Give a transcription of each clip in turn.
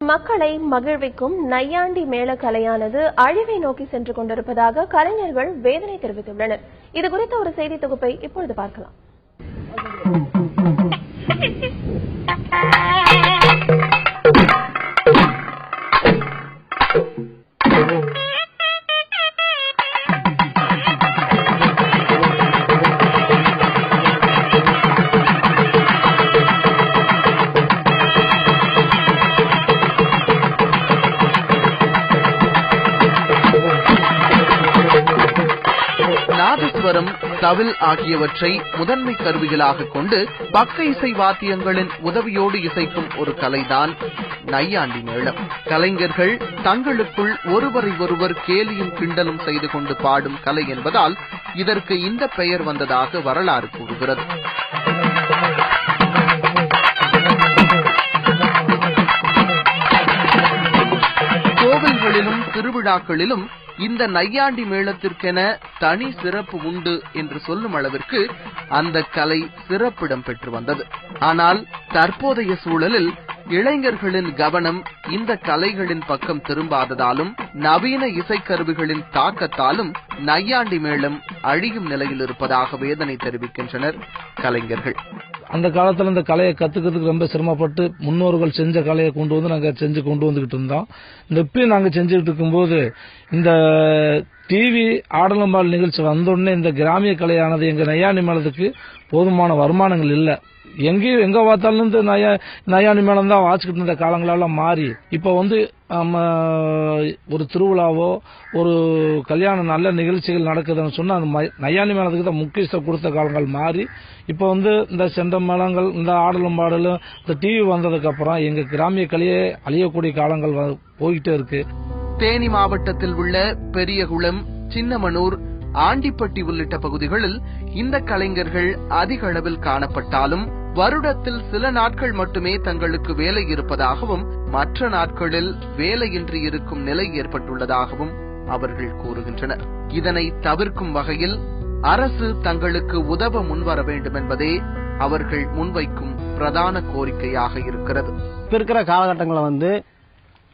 மக்களை மகிழ்விக்கும் நையாண்டி மேள கலையானது அழிவை நோக்கி சென்று கொண்டிருப்பதாக கலைஞர்கள் வேதனை தெரிவித்துள்ளனர். இதுகுறித்த ஒரு செய்தி தொகுப்பை இப்பொழுது பார்க்கலாம். நாதஸ்வரம், தவில் ஆகியவற்றை முதன்மை கருவிகளாக கொண்டு பக்க இசை வாத்தியங்களின் உதவியோடு இசைக்கும் ஒரு கலைதான் நையாண்டி மேளம். கலைஞர்கள் தங்களுக்குள் ஒருவரை ஒருவர் கேலியும் கிண்டலும் செய்து கொண்டு பாடும் கலை என்பதால் இதற்கு இந்த பெயர் வந்ததாக வரலாறு கூறுகிறது. கோவில்களிலும் திருவிழாக்களிலும் இந்த நையாண்டி மேளத்திற்கென தனி சிறப்பு உண்டு என்று சொல்லும் அளவிற்கு அந்த கலை சிறப்பிடம் பெற்று வந்தது. ஆனால் தற்போதைய சூழலில் இளைஞர்களின் கவனம் இந்த கலைகளின் பக்கம் திரும்பாததாலும் நவீன இசைக்கருவிகளின் தாக்கத்தாலும் நையாண்டி மேளம் அழியும் நிலையில் இருப்பதாக வேதனை தெரிவிக்கின்றனர் கலைஞர்கள். அந்த காலத்துல இந்த கலையை கத்துக்கிறதுக்கு ரொம்ப சிரமப்பட்டு முன்னோர்கள் செஞ்ச கலையை கொண்டு வந்து நாங்க செஞ்சு கொண்டு வந்துகிட்டு இருந்தோம். இந்த இப்பயும் நாங்க செஞ்சுக்கிட்டு இருக்கும்போது இந்த டிவி ஆடலம்பால் நிகழ்ச்சி வந்தோடனே இந்த கிராமிய கலையானது எங்க நையாண்டி மேளத்துக்கு போதுமான வருமானங்கள் இல்ல. எங்கேயும் எங்க பார்த்தாலும் இந்த நையாண்டி மேளம் தான் வாசிக்கிட்டு இருந்த காலங்களெல்லாம் மாறி இப்ப வந்து ஒரு திருவிழாவோ ஒரு கல்யாண நல்ல நிகழ்ச்சிகள் நடக்குதுன்னு சொன்னா அந்த நையாண்டி மேளத்துக்கு தான் முக்கியத்துவம் கொடுத்த காலங்கள் மாறி இப்ப வந்து இந்த செண்ட மேளங்கள், இந்த ஆடலும் பாடலும், இந்த டிவி வந்ததுக்கு அப்புறம் எங்க கிராமிய கலையே அழியக்கூடிய காலங்கள் போயிட்டே இருக்கு. தேனி மாவட்டத்தில் உள்ள பெரியகுளம், சின்னமனூர், ஆண்டிப்பட்டி உள்ளிட்ட பகுதிகளில் இந்த கலைஞர்கள் அதிக அளவில் காணப்பட்டாலும் வருடத்தில் சில நாட்கள் மட்டுமே தங்களுக்கு வேலை இருப்பதாகவும் மற்ற நாட்களில் வேலையின்றி இருக்கும் நிலை ஏற்பட்டுள்ளதாகவும் அவர்கள் கூறுகின்றனர். இதனை தவிர்க்கும் வகையில் அரசு தங்களுக்கு உதவ முன்வர வேண்டும் என்பதே அவர்கள் முன்வைக்கும் பிரதான கோரிக்கையாக இருக்கிறது. இப்ப இருக்கிற காலகட்டங்களை வந்து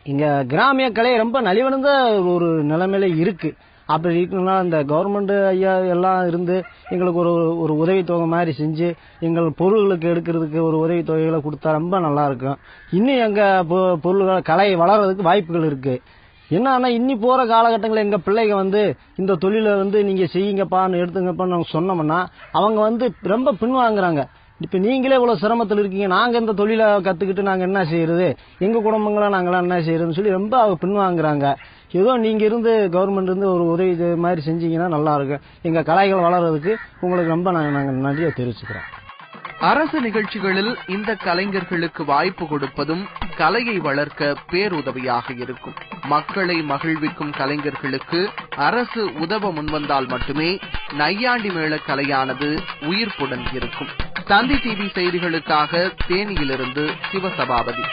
இங்க கிராமிய கலை ரொம்ப நலிவடைந்த ஒரு நிலைமையில இருக்கு. அப்படி இருக்குன்னா இந்த கவர்மெண்ட் ஐயா எல்லாம் இருந்து எங்களுக்கு ஒரு உதவித்தொகை மாதிரி செஞ்சு எங்கள் பொருள்களுக்கு எடுக்கிறதுக்கு ஒரு உதவித்தொகைகளை கொடுத்தா ரொம்ப நல்லா இருக்கும். இன்னும் எங்க பொருள்கள் கலை வளர்றதுக்கு வாய்ப்புகள் இருக்கு. என்னன்னா இன்னி போற காலகட்டங்களில் எங்க பிள்ளைங்க வந்து இந்த தொழிலை வந்து நீங்க செய்யுங்கப்பான்னு எடுத்துங்கப்பான்னு நாங்க சொன்னோம்னா அவங்க வந்து ரொம்ப பின்வாங்குறாங்க. இப்ப நீங்களே இவ்வளவு சிரமத்தில் இருக்கீங்க, நாங்க இந்த தொழிலை கத்துக்கிட்டு நாங்க என்ன செய்யறது, எங்க குடும்பங்களா நாங்களாம் என்ன செய்யறதுன்னு சொல்லி ரொம்ப பின்வாங்குறாங்க. ஏதோ நீங்க இருந்து கவர்மெண்ட் இருந்து ஒரு உதவி மாதிரி செஞ்சீங்கன்னா நல்லா இருக்கும். எங்க கலைகள் வளர்றதுக்கு உங்களுக்கு ரொம்ப நாங்க நன்றியை தெரிவிச்சுக்கிறோம். அரசு நிகழ்ச்சிகளில் இந்த கலைஞர்களுக்கு வாய்ப்பு கொடுப்பதும் கலையை வளர்க்க பேருதவியாக இருக்கும். மக்களை மகிழ்விக்கும் கலைஞர்களுக்கு அரசு உதவ முன்வந்தால் மட்டுமே நையாண்டி மேள கலையானது உயிர்ப்புடன் இருக்கும். தந்தி டிவி செய்திகளுக்காக தேனியிலிருந்து சிவசபாபதி.